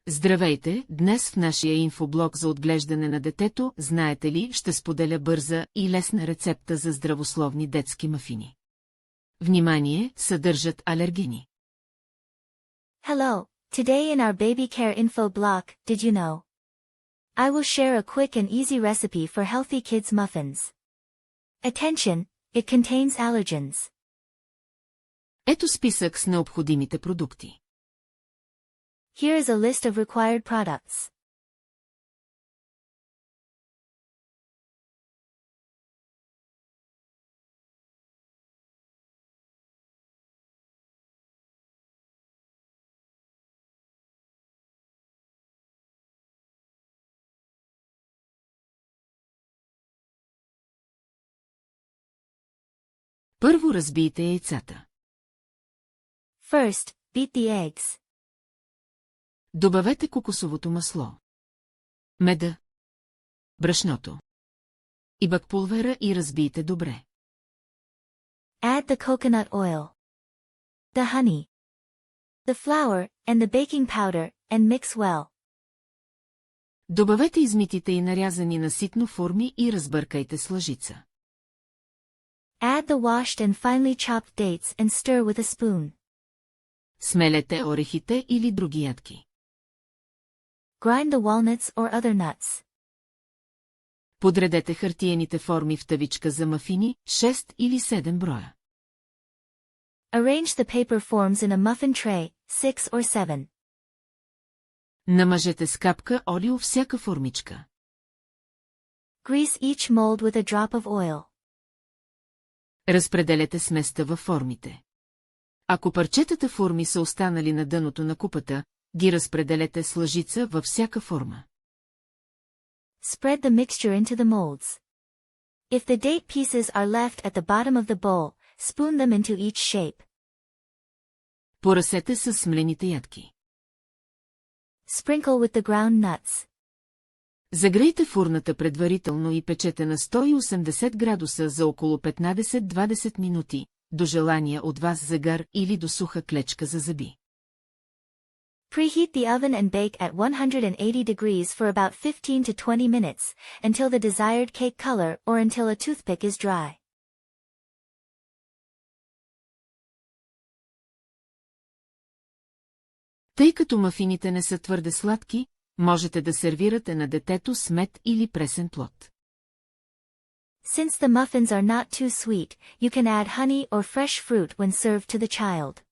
Здравейте, днес в нашия инфоблог за отглеждане на детето, знаете ли, ще споделя бърза и лесна рецепта за здравословни детски мафини. Внимание, съдържат алергени. Hello, today in our baby care info blog, did you know? I will share a quick and easy recipe for healthy kids muffins. Attention, it contains allergens. Ето списък с необходимите продукти. Here is a list of required products. Първо разбийте яйцата. First, beat the eggs. Добавете кокосовото масло, меда, брашното и бакпулвера и разбийте добре. Add the coconut oil, the honey, the flour, and the baking powder, and mix well. Добавете измитите и нарязани на ситно форми и разбъркайте с лъжица. Add the washed and finely chopped dates and stir with a spoon. Смелете орехите или други ядки. Grind the walnuts or other nuts. Подредете хартиените форми в тавичка за мафини, 6 или 7 броя. Arrange the paper forms in a muffin tray, 6 or 7. Намажете с капка олио всяка формичка. Grease each mold with a drop of oil. Разпределете сместа във формите. Ако парчетата форми са останали на дъното на купата, ги разпределете с лъжица във всяка форма. Spread the mixture into the molds. If the date pieces are left at the bottom of the bowl, spoon them into each shape. Поръсете с смлените ядки. Sprinkle with the ground nuts. Загрейте фурната предварително и печете на 180 градуса за около 15-20 минути, до желания от вас загар или до суха клечка за зъби. Preheat the oven and bake at 180 degrees for about 15 to 20 minutes, until the desired cake color or until a toothpick is dry. Тъй като мафините не са твърде сладки, можете да сервирате на детето с мед или пресен плод. Since the muffins are not too sweet, you can add honey or fresh fruit when served to the child.